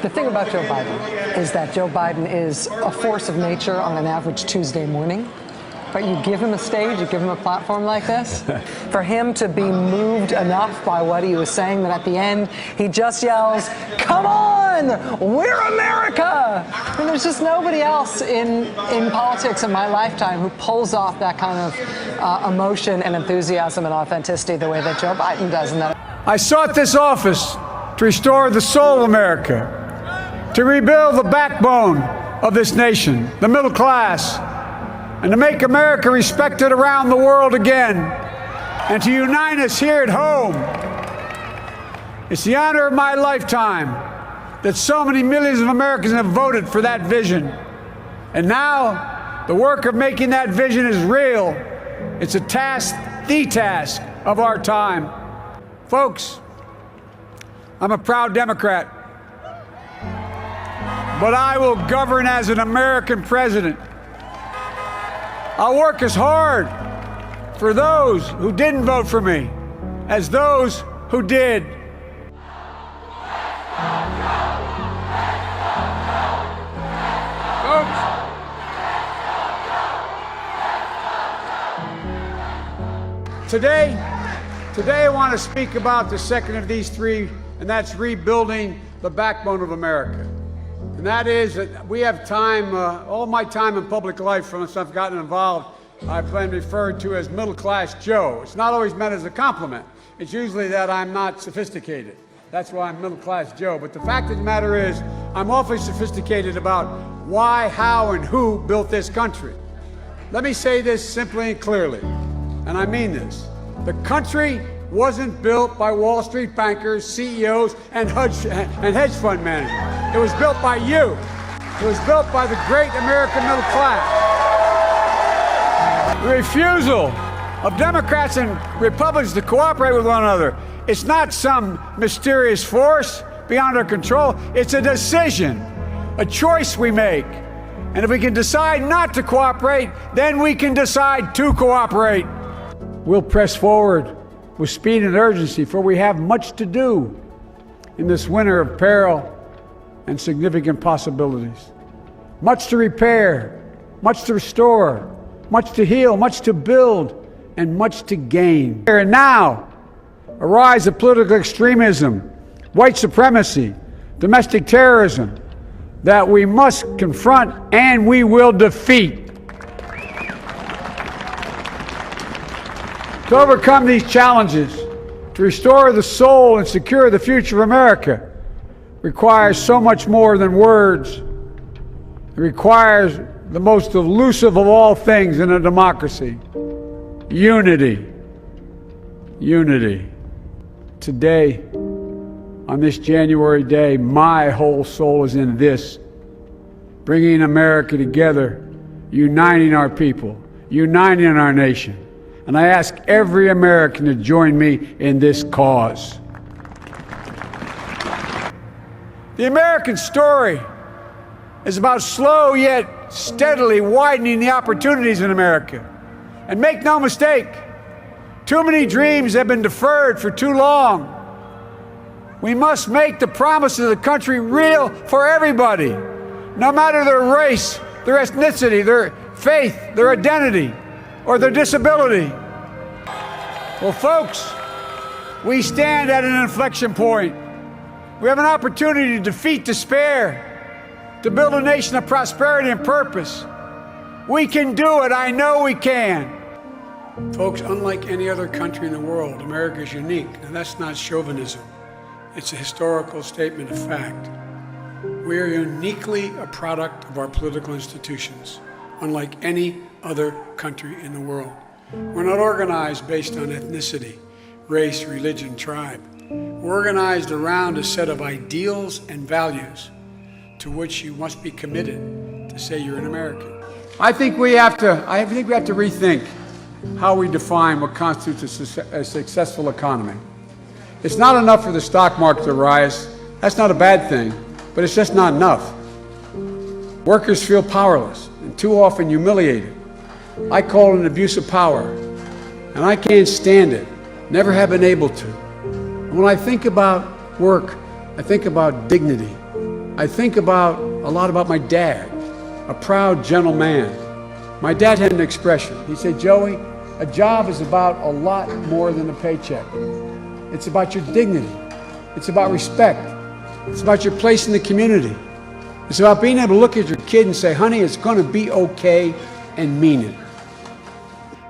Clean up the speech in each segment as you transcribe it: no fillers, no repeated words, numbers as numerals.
The thing about Joe Biden is that Joe Biden is a force of nature on an average Tuesday morning. But you give him a stage, you give him a platform like this, for him to be moved enough by what he was saying that at the end he just yells, "Come on, we're America!" And there's just nobody else in politics in my lifetime who pulls off that kind of emotion and enthusiasm and authenticity the way that Joe Biden does. And that I sought this office to restore the soul of America, to rebuild the backbone of this nation, the middle class, and to make America respected around the world again, and to unite us here at home. It's the honor of my lifetime that so many millions of Americans have voted for that vision. And now, the work of making that vision is real. It's a task, the task of our time. Folks, I'm a proud Democrat, but I will govern as an American president. I'll work as hard for those who didn't vote for me as those who did. Folks, today I want to speak about the second of these three, and that's rebuilding the backbone of America. And that is that we have time, all my time in public life, from since I've gotten involved, I've been referred to as middle-class Joe. It's not always meant as a compliment. It's usually that I'm not sophisticated. That's why I'm middle-class Joe. But the fact of the matter is, I'm awfully sophisticated about why, how, and who built this country. Let me say this simply and clearly, and I mean this. The country wasn't built by Wall Street bankers, CEOs, and hedge fund managers. It was built by you. It was built by the great American middle class. The refusal of Democrats and Republicans to cooperate with one another, it's not some mysterious force beyond our control. It's a decision, a choice we make. And if we can decide not to cooperate, then we can decide to cooperate. We'll press forward with speed and urgency, for we have much to do in this winter of peril and significant possibilities. Much to repair, much to restore, much to heal, much to build, and much to gain. And now, a rise of political extremism, white supremacy, domestic terrorism, that we must confront and we will defeat. To overcome these challenges, to restore the soul and secure the future of America, requires so much more than words. It requires the most elusive of all things in a democracy: unity. Unity. Today, on this January day, my whole soul is in this: bringing America together, uniting our people, uniting our nation. And I ask every American to join me in this cause. The American story is about slow yet steadily widening the opportunities in America. And make no mistake, too many dreams have been deferred for too long. We must make the promises of the country real for everybody, no matter their race, their ethnicity, their faith, their identity, or their disability. Well, folks, we stand at an inflection point. We have an opportunity to defeat despair, to build a nation of prosperity and purpose. We can do it. I know we can. Folks, unlike any other country in the world, America is unique. And that's not chauvinism. It's a historical statement of fact. We are uniquely a product of our political institutions, unlike any other country in the world. We're not organized based on ethnicity, race, religion, tribe. We're organized around a set of ideals and values to which you must be committed to say you're an American. I think we have to rethink how we define what constitutes a successful economy. It's not enough for the stock market to rise. That's not a bad thing, but it's just not enough. Workers feel powerless and too often humiliated. I call it an abuse of power, and I can't stand it, never have been able to. And when I think about work, I think about dignity. I think a lot about my dad, a proud, gentle man. My dad had an expression. He said, Joey, a job is about a lot more than a paycheck. It's about your dignity. It's about respect. It's about your place in the community. It's about being able to look at your kid and say, honey, it's going to be okay, and mean it.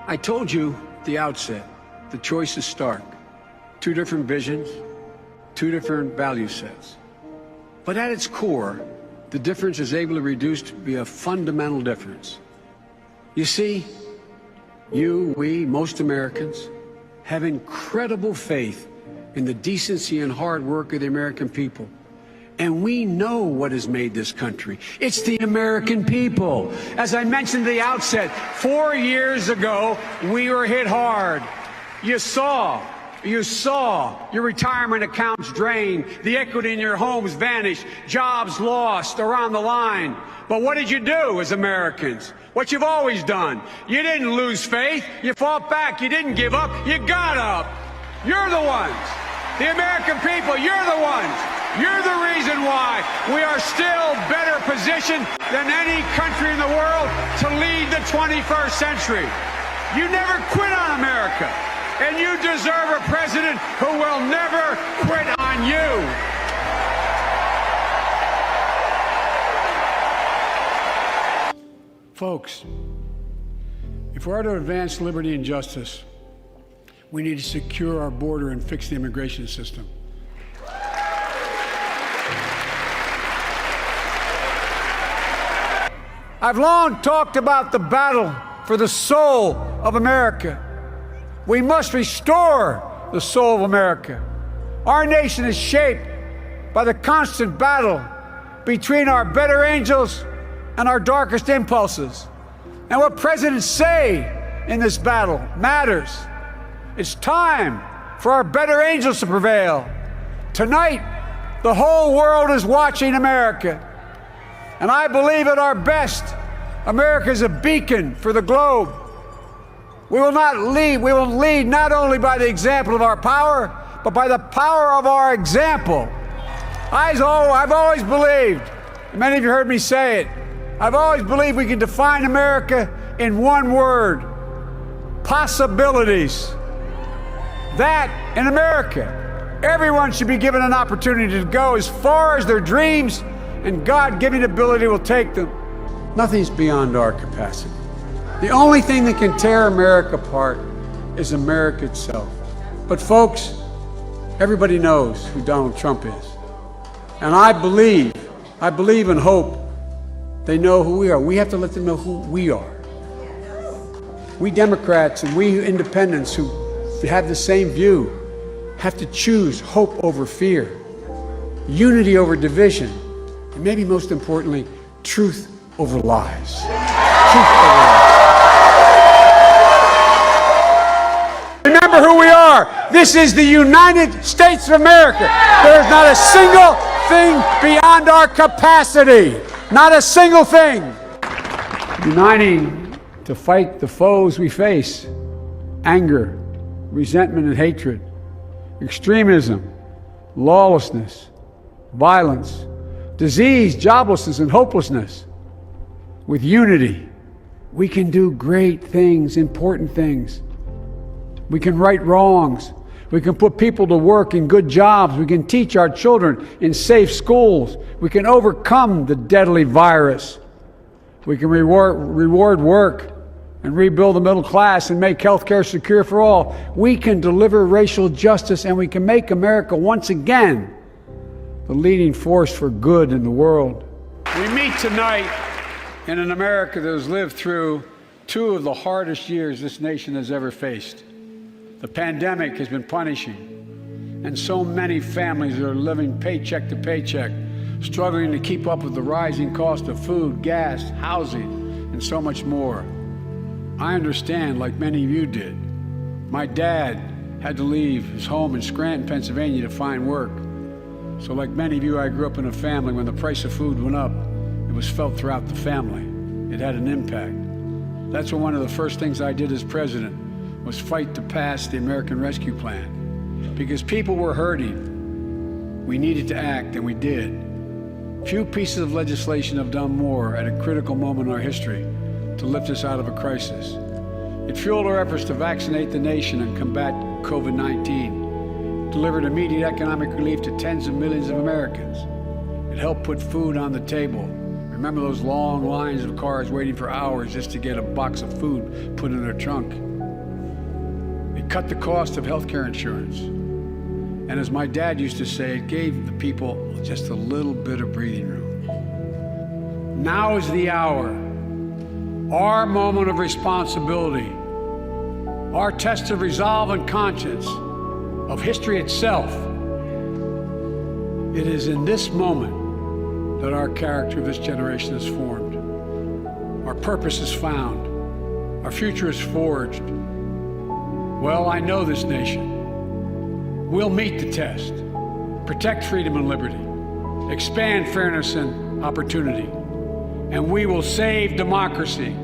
I told you at the outset, the choice is stark. Two different visions, two different value sets. But at its core, the difference is able to reduce to be a fundamental difference. You see, we, most Americans, have incredible faith in the decency and hard work of the American people. And we know what has made this country. It's the American people. As I mentioned at the outset, 4 years ago, we were hit hard. You saw your retirement accounts drained, the equity in your homes vanished, jobs lost around the line. But what did you do as Americans? What you've always done. You didn't lose faith. You fought back. You didn't give up. You got up. You're the ones. The American people, you're the ones. You're the reason why we are still better positioned than any country in the world to lead the 21st century. You never quit on America, and you deserve a president who will never quit on you. Folks, if we're to advance liberty and justice, we need to secure our border and fix the immigration system. I've long talked about the battle for the soul of America. We must restore the soul of America. Our nation is shaped by the constant battle between our better angels and our darkest impulses. And what presidents say in this battle matters. It's time for our better angels to prevail. Tonight, the whole world is watching America. And I believe at our best, America is a beacon for the globe. We will lead not only by the example of our power, but by the power of our example. I've always believed, and many of you heard me say it, I've always believed we can define America in one word: possibilities. That in America, everyone should be given an opportunity to go as far as their dreams and God-given ability will take them. Nothing's beyond our capacity. The only thing that can tear America apart is America itself. But folks, everybody knows who Donald Trump is. And I believe and hope they know who we are. We have to let them know who we are. We Democrats and we independents who have the same view have to choose hope over fear, unity over division, and maybe most importantly, truth over lies. Truth over lies. Remember who we are. This is the United States of America. There is not a single thing beyond our capacity. Not a single thing. Uniting to fight the foes we face: anger, resentment and hatred, extremism, lawlessness, violence, disease, joblessness, and hopelessness. With unity, we can do great things, important things. We can right wrongs. We can put people to work in good jobs. We can teach our children in safe schools. We can overcome the deadly virus. We can reward work and rebuild the middle class and make health care secure for all. We can deliver racial justice, and we can make America once again the leading force for good in the world. We meet tonight in an America that has lived through two of the hardest years this nation has ever faced. The pandemic has been punishing, and so many families are living paycheck to paycheck, struggling to keep up with the rising cost of food, gas, housing, and so much more. I understand, like many of you did. My dad had to leave his home in Scranton, Pennsylvania to find work. So like many of you, I grew up in a family when the price of food went up, it was felt throughout the family. It had an impact. That's when one of the first things I did as president was fight to pass the American Rescue Plan. Because people were hurting. We needed to act, and we did. Few pieces of legislation have done more at a critical moment in our history to lift us out of a crisis. It fueled our efforts to vaccinate the nation and combat COVID-19, delivered immediate economic relief to tens of millions of Americans. It helped put food on the table. Remember those long lines of cars waiting for hours just to get a box of food put in their trunk. It cut the cost of health care insurance. And as my dad used to say, it gave the people just a little bit of breathing room. Now is the hour, our moment of responsibility, our test of resolve and conscience, of history itself. It is in this moment that our character of this generation is formed. Our purpose is found. Our future is forged. Well, I know this nation. We'll meet the test, protect freedom and liberty, expand fairness and opportunity, and we will save democracy.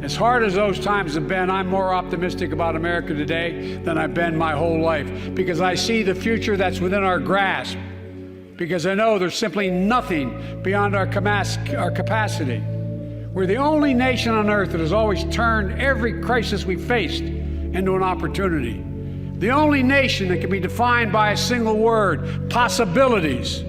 As hard as those times have been, I'm more optimistic about America today than I've been my whole life, because I see the future that's within our grasp, because I know there's simply nothing beyond our capacity. We're the only nation on earth that has always turned every crisis we faced into an opportunity. The only nation that can be defined by a single word, possibilities.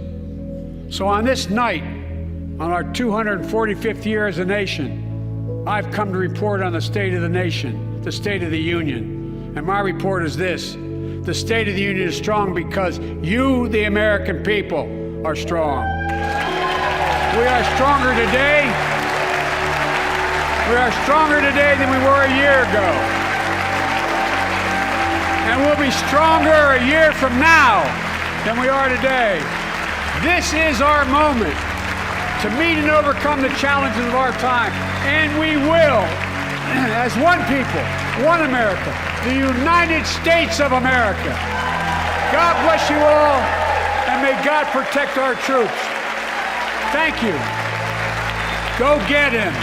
So on this night, on our 245th year as a nation, I've come to report on the state of the nation, the state of the union. And my report is this: the state of the union is strong because you, the American people, are strong. We are stronger today. We are stronger today than we were a year ago. And we'll be stronger a year from now than we are today. This is our moment to meet and overcome the challenges of our time. And we will, as one people, one America, the United States of America. God bless you all, and may God protect our troops. Thank you. Go get him.